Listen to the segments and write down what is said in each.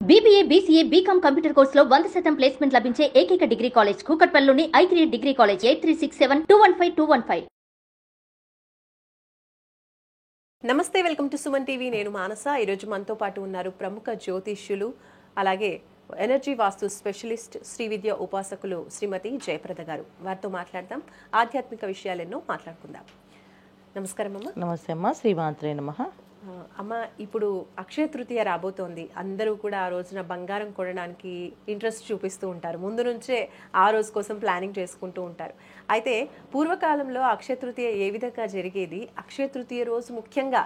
BBA, BCA, BCom computer కోర్సులో 100% placement లభించే ఏకైక డిగ్రీ కాలేజ్ కూకట్పల్లిలోని i3 డిగ్రీ కాలేజ్ 8367215215. నమస్తే, వెల్కమ్ టు సుమన్ టీవీ. నేను మానస. ఈరోజు మనతో పాటు ఉన్నారు ప్రముఖ జ్యోతిష్యులు, అలాగే ఎనర్జీ వాస్తు స్పెషలిస్ట్, శ్రీ విద్య ఉపాసకులు శ్రీమతి జయప్రద గారు. వారితో మాట్లాడదాం, ఆధ్యాత్మిక విషయాలెన్నో మాట్లాడుకుందాం. నమస్కారం అమ్మ. నమస్తే అమ్మ. శ్రీమాత్రే నమః. అమ్మ, ఇప్పుడు అక్షయ తృతీయ రాబోతోంది. అందరూ కూడా ఆ రోజున బంగారం కొనడానికి ఇంట్రెస్ట్ చూపిస్తూ ఉంటారు. ముందు నుంచే ఆ రోజు కోసం ప్లానింగ్ చేసుకుంటూ ఉంటారు. అయితే పూర్వకాలంలో అక్షయ తృతీయ ఏ విధంగా జరిగేది? అక్షయ తృతీయ రోజు ముఖ్యంగా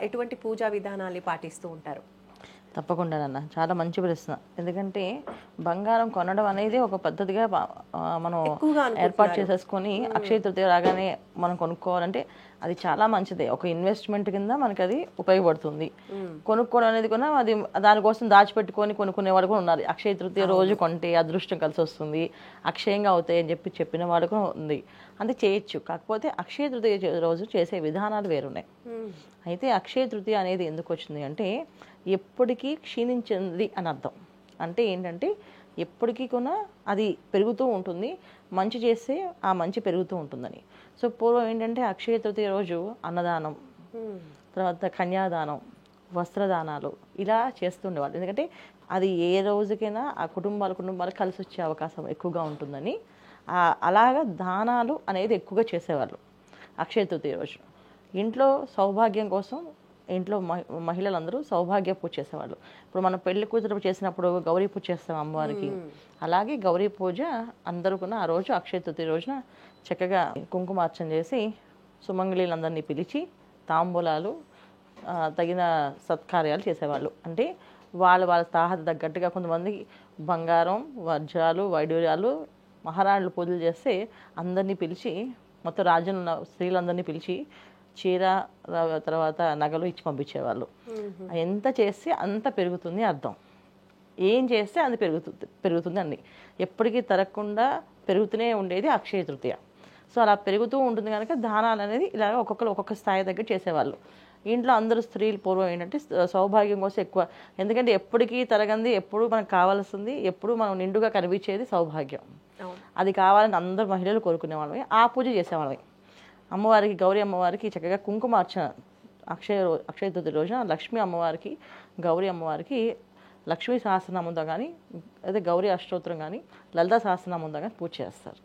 ఎటువంటి పూజా విధానాన్ని పాటిస్తూ ఉంటారు? తప్పకుండా నాన్న, చాలా మంచి ప్రశ్న. ఎందుకంటే బంగారం కొనడం అనేది ఒక పద్ధతిగా మనం ఏర్పాటు చేసేసుకొని అక్షయ తృతీయ రాగానే మనం కొనుక్కోవాలంటే అది చాలా మంచిదే. ఒక ఇన్వెస్ట్మెంట్ కింద మనకి అది ఉపయోగపడుతుంది. కొనుక్కోవడం అనేది కూడా అది దానికోసం దాచిపెట్టుకొని కొనుక్కునే వాడు కూడా ఉన్నారు. అక్షయ తృతీయ రోజు కొంటే అదృష్టం కలిసి వస్తుంది, అక్షయంగా అవుతాయి అని చెప్పిన వాడు కూడా ఉంది. అది చేయొచ్చు. కాకపోతే అక్షయ తృతీయ రోజు చేసే విధానాలు వేరున్నాయి. అయితే అక్షయ తృతీయ అనేది ఎందుకు వచ్చింది అంటే ఎప్పటికీ క్షీణించింది అని అర్థం. అంటే ఏంటంటే ఎప్పటికీ కూడా అది పెరుగుతూ ఉంటుంది, మంచి చేస్తే ఆ మంచి పెరుగుతూ ఉంటుందని. సో పూర్వం ఏంటంటే అక్షయ తృతీయ రోజు అన్నదానం, తర్వాత కన్యాదానం, వస్త్రదానాలు ఇలా చేస్తుండేవాళ్ళు. ఎందుకంటే అది ఏ రోజుకైనా ఆ కుటుంబాలు కలిసి వచ్చే అవకాశం ఎక్కువగా ఉంటుందని అలాగా దానాలు అనేది ఎక్కువగా చేసేవాళ్ళు అక్షయ తృతీయ రోజు. ఇంట్లో సౌభాగ్యం కోసం ఇంట్లో మహిళలందరూ సౌభాగ్య పూజ చేసేవాళ్ళు. ఇప్పుడు మనం పెళ్లి కూతురు చేసినప్పుడు గౌరీ పూజ చేస్తాం అమ్మవారికి, అలాగే గౌరీ పూజ అందరూ కూడా ఆ రోజు అక్షయ తృతీయ రోజున చక్కగా కుంకుమార్చన చేసి సుమంగళీలందరినీ పిలిచి తాంబూలాలు తగిన సత్కార్యాలు చేసేవాళ్ళు. అంటే వాళ్ళ తాహత తగ్గట్టుగా కొంతమంది బంగారం, వజ్రాలు, వైడూర్యాలు, మహారాణులు పూజలు చేస్తే అందరినీ పిలిచి, మొత్తం రాజ్యంలో స్త్రీలందరినీ పిలిచి చీర తర్వాత నగలు ఇచ్చి పంపించేవాళ్ళు. ఎంత చేస్తే అంత పెరుగుతుంది అర్థం. ఏం చేస్తే అది పెరుగుతుంది అన్ని ఎప్పటికీ తరగకుండా పెరుగుతూనే ఉండేది అక్షయ తృతీయ. సో అలా పెరుగుతూ ఉంటుంది కనుక దానాలు అనేది ఇలాగ ఒక్కొక్క స్థాయి దగ్గర చేసేవాళ్ళు. ఇంట్లో అందరూ స్త్రీలు పూర్వం ఏంటంటే సౌభాగ్యం కోసం ఎక్కువ, ఎందుకంటే ఎప్పటికీ తరగంది, ఎప్పుడు మనకు కావాల్సింది, ఎప్పుడు మనం నిండుగా కనిపించేది సౌభాగ్యం. అది కావాలని అందరు మహిళలు కోరుకునేవాళ్ళమే. ఆ పూజ చేసేవాళ్ళమే. అమ్మవారికి, గౌరీ అమ్మవారికి చక్కగా కుంకుమార్చన అక్షయ తృతీయ రోజున లక్ష్మీ అమ్మవారికి, గౌరీ అమ్మవారికి లక్ష్మీ సహస్రనామంతో కానీ, అదే గౌరీ అష్టోత్తరం కానీ, లలితా సహస్రనామంతో కానీ పూజ చేస్తారు.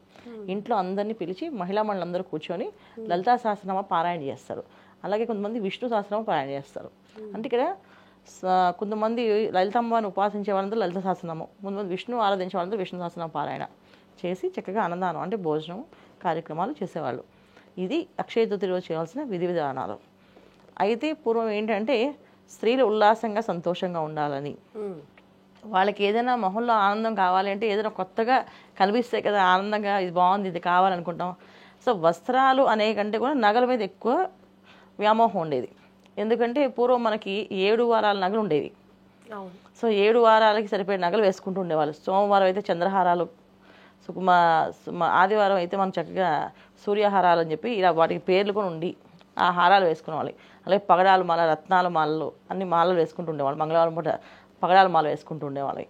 ఇంట్లో అందరినీ పిలిచి మహిళా మండలందరూ కూర్చొని లలితా సహస్రనామ పారాయణ చేస్తారు. అలాగే కొంతమంది విష్ణు సహస్రనామ పారాయణ చేస్తారు. అంటే ఇక్కడ కొంతమంది లలితమ్మని ఉపాసించే వాళ్ళందరూ లలిత సహస్రనామం, కొంతమంది విష్ణు ఆరాధించే వాళ్ళందరూ విష్ణు సహస్రనామ పారాయణ చేసి చక్కగా అన్నదానం అంటే భోజనం కార్యక్రమాలు చేసేవాళ్ళు. ఇది అక్షయ తృతీయ రోజు చేయాల్సిన విధి విధానాలు. అయితే పూర్వం ఏంటంటే స్త్రీలు ఉల్లాసంగా సంతోషంగా ఉండాలని, వాళ్ళకి ఏదైనా మొహంలో ఆనందం కావాలి అంటే ఏదైనా కొత్తగా కనిపిస్తే కదా ఆనందంగా, ఇది బాగుంది, ఇది కావాలనుకుంటాం. సో వస్త్రాలు అనే కంటే కూడా నగల మీద ఎక్కువ వ్యామోహం ఉండేది. ఎందుకంటే పూర్వం మనకి 7 వారాల నగలు ఉండేవి. సో 7 వారాలకి సరిపోయే నగలు వేసుకుంటూ ఉండేవాళ్ళు. సోమవారం అయితే చంద్రహారాలు, ఆదివారం అయితే మనం చక్కగా సూర్యహారాలు అని చెప్పి ఇలా వాటికి పేర్లు కూడా ఉండి ఆ హారాలు వేసుకునేవాళ్ళు. అలాగే పగడాలు మాల, రత్నాల మాలలు, అన్ని మాలలు వేసుకుంటూ ఉండేవాళ్ళు. మంగళవారం పూట పగడాల మాల వేసుకుంటూ ఉండేవాళ్ళు.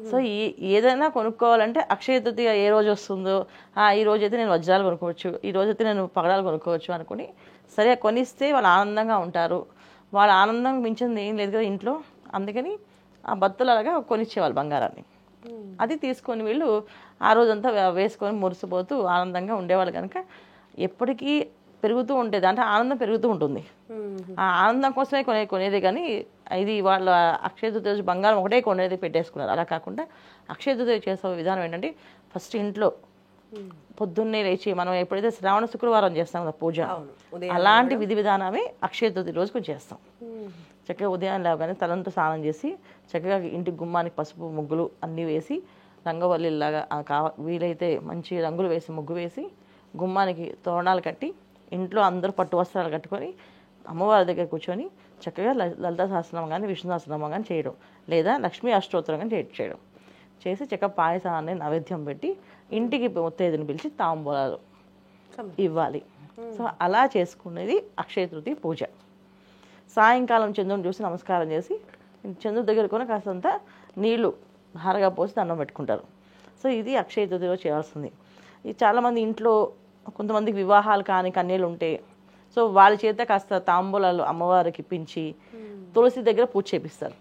సో ఏదైనా కొనుక్కోవాలంటే అక్షయ తృతీయ ఏ రోజు వస్తుందో ఈ రోజు అయితే నేను వజ్రాలు కొనుక్కోవచ్చు, ఈ రోజు అయితే నేను పగడాలు కొనుక్కోవచ్చు అనుకుని సరే కొనిస్తే వాళ్ళు ఆనందంగా ఉంటారు. వాళ్ళ ఆనందం మించింది ఏం లేదు కదా ఇంట్లో. అందుకని ఆ భర్తలు అలాగా కొనిచ్చేవాళ్ళు బంగారాన్ని. అది తీసుకొని వీళ్ళు ఆ రోజంతా వేసుకొని మురిసిపోతూ ఆనందంగా ఉండేవాళ్ళు. కనుక ఎప్పటికీ పెరుగుతూ ఉండేది, అంటే ఆనందం పెరుగుతూ ఉంటుంది. ఆ ఆనందం కోసమే కొనేది. కానీ ఇది వాళ్ళ అక్షయ తృతీయ రోజు బంగారం ఒకటే కొనేది పెట్టేసుకున్నారు. అలా కాకుండా అక్షయ తృతీయ చేసే విధానం ఏంటంటే ఫస్ట్ ఇంట్లో పొద్దున్నే లేచి మనం ఎప్పుడైతే శ్రావణ శుక్రవారం చేస్తాం కదా పూజ, అలాంటి విధి విధానమే అక్షయ తృతీయ రోజుకు చేస్తాం. చక్కగా ఉదయం లేవగానే తలంతా స్నానం చేసి చక్కగా ఇంటి గుమ్మానికి పసుపు ముగ్గులు అన్నీ వేసి రంగవల్లిలాగా వీలైతే మంచి రంగులు వేసి ముగ్గు వేసి గుమ్మానికి తోరణాలు కట్టి ఇంట్లో అందరూ పట్టు వస్త్రాలు కట్టుకొని అమ్మవారి దగ్గర కూర్చొని చక్కగా లలితా సహస్రనామం కానీ విష్ణు సహస్రనామం కానీ చేయడం, లేదా లక్ష్మీ అష్టోత్తరం కానీ చేయడం చేసి చక్కగా పాయసాన్ని నైవేద్యం పెట్టి ఇంటికి ముత్తైదుని పిలిచి తాంబూలాలు ఇవ్వాలి. సో అలా చేసుకునేది అక్షయ తృతీయ పూజ. సాయంకాలం చంద్రుని చూసి నమస్కారం చేసి చంద్రుడి దగ్గర కూడా కాస్తంత నీళ్లు హారగా పోసి దండం పెట్టుకుంటారు. సో ఇది అక్షయ తృతీయ రోజు చేయాల్సింది. ఇది చాలామంది ఇంట్లో కొంతమందికి వివాహాలు కాని కన్యలు ఉంటే సో వాళ్ళ చేత కాస్త తాంబూలాలు అమ్మవారికి ఇప్పించి తులసి దగ్గర పూజ చేపిస్తారు.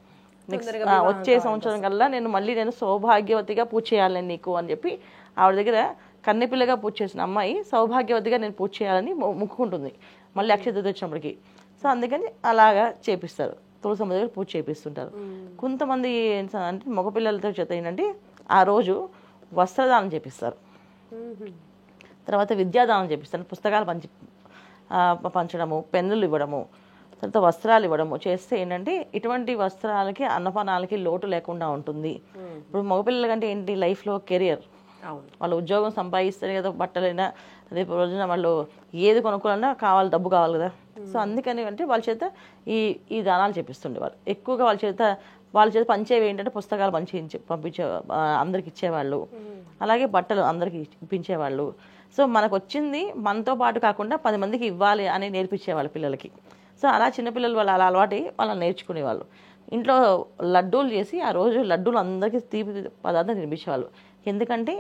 నెక్స్ట్ వచ్చే సంవత్సరం కల్లా నేను సౌభాగ్యవతిగా పూజ చేయాలని నీకు అని చెప్పి ఆవిడ దగ్గర కన్నెపిల్లగా పూజ చేసిన అమ్మాయి సౌభాగ్యవతిగా నేను పూజ చేయాలని మొక్కుకుంటుంది మళ్ళీ అక్షయ తృతీయ వచ్చినప్పటికి. సో అందుకని అలాగా చేపిస్తారు, తులసమ్మ దగ్గర పూజ చేపిస్తుంటారు. కొంతమంది అంటే మగపిల్లలతో చేత ఏంటంటే ఆ రోజు వస్త్రదానం చేపిస్తారు, తర్వాత విద్యాదానం చేపిస్తారు, పుస్తకాలు పంచడము, పెన్నులు ఇవ్వడము, తర్వాత వస్త్రాలు ఇవ్వడము చేస్తే ఏంటంటే ఇటువంటి వస్త్రాలకి అన్నపానాలకి లోటు లేకుండా ఉంటుంది. ఇప్పుడు మగపిల్లల కంటే ఏంటి లైఫ్లో కెరియర్, వాళ్ళు ఉద్యోగం సంపాదిస్తారు కదా, బట్టలైనా రేపు రోజున వాళ్ళు ఏది కొనుక్కోవాలన్నా డబ్బు కావాలి కదా. సో అందుకని అంటే వాళ్ళ చేత ఈ దానాలు చేపిస్తుండేవాళ్ళు ఎక్కువగా. వాళ్ళ చేత పంచేవి ఏంటంటే పుస్తకాలు పంపించే అందరికి ఇచ్చేవాళ్ళు, అలాగే బట్టలు అందరికి ఇప్పించేవాళ్ళు. సో మనకు వచ్చింది మనతో పాటు కాకుండా 10 మందికి ఇవ్వాలి అని నేర్పించేవాళ్ళు పిల్లలకి. సో అలా చిన్నపిల్లలు వాళ్ళు అలా అలవాటు వాళ్ళని నేర్చుకునేవాళ్ళు. ఇంట్లో లడ్డూలు చేసి ఆ రోజు లడ్డూలు అందరికీ తీపి పదార్థం తినిపించేవాళ్ళు. ఎందుకంటే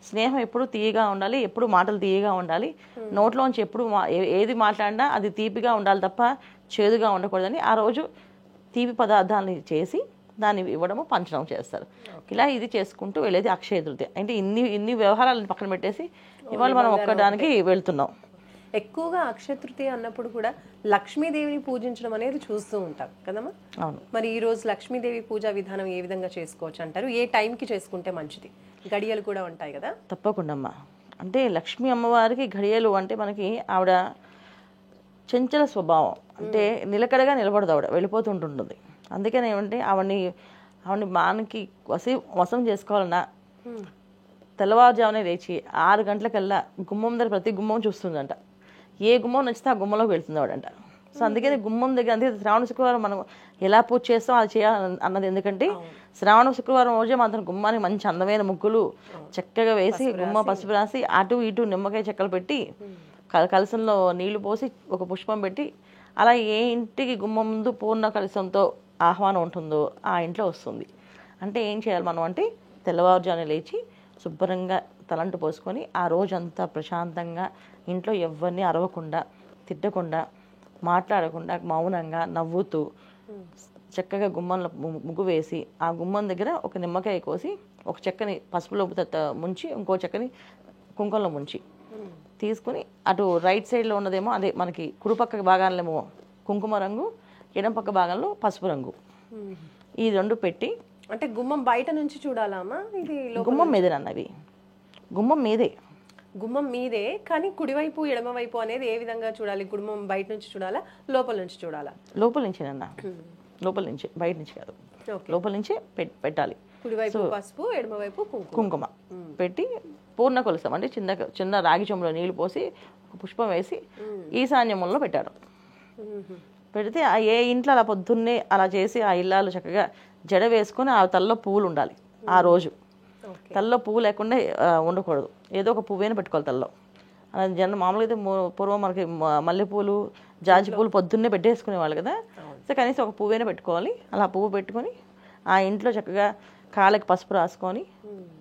స్నేహం ఎప్పుడు తీయగా ఉండాలి, ఎప్పుడు మాటలు తీయగా ఉండాలి, నోట్లోంచి ఎప్పుడు ఏది మాట్లాడినా అది తీపిగా ఉండాలి తప్ప చేదుగా ఉండకూడదని ఆ రోజు తీపి పదార్థాలని చేసి దాన్ని ఇవ్వడము పంచడం చేస్తారు. ఇలా ఇది చేసుకుంటూ వెళ్ళేది అక్షయ తృతీయ. అంటే ఇన్ని వ్యవహారాలను పక్కన పెట్టేసి ఇవాళ మనం ఒక్కడానికి వెళ్తున్నాం. ఎక్కువగా అక్షయ తృతీయ అన్నప్పుడు కూడా లక్ష్మీదేవిని పూజించడం అనేది చూస్తూ ఉంటాం కదమ్మా. అవును. మరి ఈ రోజు లక్ష్మీదేవి పూజా విధానం ఏ విధంగా చేసుకోవచ్చు అంటారు? ఏ టైంకి చేసుకుంటే మంచిది? గడియలు కూడా ఉంటాయి కదా. తప్పకుండా అమ్మా. అంటే లక్ష్మీ అమ్మవారికి గడియలు అంటే మనకి ఆవిడ చంచల స్వభావం, అంటే నిలకడగా నిలబడదు, ఆవిడ వెళ్ళిపోతుంటుంది. అందుకని ఏమంటే ఆవిడ్ని మానకి వశం చేసుకోవాలన్నా తెల్లవారుజామునే లేచి 6 గంటలకల్లా గుమ్మం దగ్గర ప్రతి గుమ్మం చూస్తుందంట. ఏ గుమ్మం నచ్చితే ఆ గుమ్మంలోకి వెళ్తుంది ఆవిడంట. సో అందుకని గుమ్మం దగ్గర, అందుకే శ్రావణ శుక్రవారం మనం ఎలా పూజ చేస్తాం అది చేయాలి అన్నది. ఎందుకంటే శ్రావణ శుక్రవారం రోజే మాత్రం గుమ్మానికి మంచి అందమైన ముగ్గులు చక్కగా వేసి గుమ్మ పసుపు రాసి అటు ఇటు నిమ్మకాయ చెక్కలు పెట్టి కలసంలో నీళ్లు పోసి ఒక పుష్పం పెట్టి అలా ఏ ఇంటికి గుమ్మం ముందు పూర్ణ కలసంతో ఆహ్వానం ఉంటుందో ఆ ఇంట్లో వస్తుంది. అంటే ఏం చేయాలి మనం అంటే తెల్లవారుజామున లేచి శుభ్రంగా తలంటు పోసుకొని ఆ రోజంతా ప్రశాంతంగా ఇంట్లో ఎవరిని అరవకుండా తిట్టకుండా మాట్లాడకుండా మౌనంగా నవ్వుతూ చక్కగా గుమ్మంలో ముగ్గు వేసి ఆ గుమ్మం దగ్గర ఒక నిమ్మకాయ కోసి ఒక చెక్కని పసుపులో ముంచి ఇంకో చెక్కని కుంకుమలో ముంచి తీసుకుని అటు రైట్ సైడ్లో ఉన్నదేమో అదే మనకి కుడిపక్క భాగాలేమో కుంకుమ రంగు, ఎడం పక్క భాగంలో పసుపు రంగు, ఈ 2 పెట్టి. అంటే గుమ్మం బయట నుంచి చూడాలా అమ్మా? ఇది గుమ్మం మీదే అన్నవి, గుమ్మం మీదే కానీ కుడివైపు ఎడమవైపు అనేది ఏ విధంగా చూడాలి? గుమ్మం బయట నుంచి చూడాలా, లోపల నుంచి చూడాలా? లోపల నుంచేనన్నా, లోపల నుంచి, బయట నుంచి కాదు, లోపల నుంచే పెట్టాలి. కుడివైపు పసుపు, ఎడమవైపు కుంకుమ పెట్టి పూర్ణ కొలసం అంటే చిన్న రాగి చెంబులో నీళ్లు పోసి పుష్పం వేసి ఈశాన్యములో పెట్టారు. పెడితే ఏ ఇంట్లో అలా పొద్దున్నే అలా చేసి ఆ ఇల్లాలు చక్కగా జడ వేసుకొని ఆ తల్లో పువ్వులు ఉండాలి. ఆ రోజు తల్లో పువ్వు లేకుండా ఉండకూడదు, ఏదో ఒక పువ్వేనా పెట్టుకోవాలి తల్లో. మామూలుగా అయితే పూర్వం మనకి మల్లెపూలు, జాజి పూలు పొద్దున్నే పెట్టేసుకునేవాళ్ళు కదా. సో కనీసం ఒక పువ్వేనా పెట్టుకోవాలి. అలా పువ్వు పెట్టుకొని ఆ ఇంట్లో చక్కగా కాళ్ళకి పసుపు రాసుకొని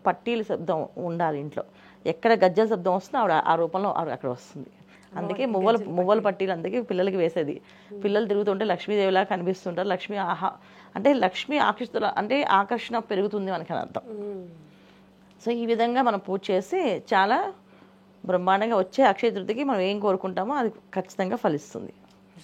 పట్టీల శబ్దం ఉండాలి ఇంట్లో. ఎక్కడ గజ్జల శబ్దం వస్తుందో ఆవిడ ఆ రూపంలో ఆవిడ అక్కడ వస్తుంది. అందుకే మువ్వల పట్టీలు అందుకే పిల్లలకి వేసేది. పిల్లలు తిరుగుతుంటే లక్ష్మీదేవిలా కనిపిస్తుంటారు. లక్ష్మీ ఆకర్షణ పెరుగుతుంది మనకి అని అర్థం. సో ఈ విధంగా మనం పూజ చేసి చాలా బ్రహ్మాండంగా వచ్చే అక్షయ తృతీయకి మనం ఏం కోరుకుంటామో అది ఖచ్చితంగా ఫలిస్తుంది.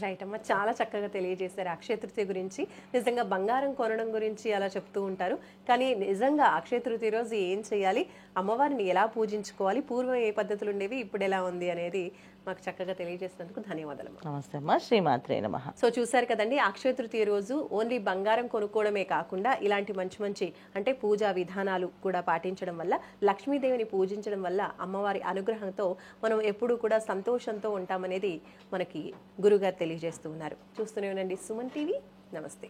రైట్ అమ్మ, చాలా చక్కగా తెలియజేశారు అక్షయ తృతీయ గురించి. నిజంగా బంగారం కొనడం గురించి అలా చెప్తూ ఉంటారు, కానీ నిజంగా అక్షయ తృతీయ రోజు ఏం చేయాలి, అమ్మవారిని ఎలా పూజించుకోవాలి, పూర్వం ఏ పద్ధతులు ఉండేవి, ఇప్పుడు ఎలా ఉంది అనేది మాకు చక్కగా తెలియజేసినందుకు ధన్యవాదాలు. నమస్తే అమ్మా, శ్రీమాత్రే నమః. సో చూసారు కదండి, అక్షయ తృతీయ రోజు ఓన్లీ బంగారం కొనుక్కోవడమే కాకుండా ఇలాంటి మంచి అంటే పూజా విధానాలు కూడా పాటించడం వల్ల, లక్ష్మీదేవిని పూజించడం వల్ల అమ్మవారి అనుగ్రహంతో మనం ఎప్పుడూ కూడా సంతోషంతో ఉంటామనేది మనకి గురుగారు తెలియజేస్తూ ఉన్నారు. చూస్తూనే ఉండండి సుమన్ టీవీ. నమస్తే.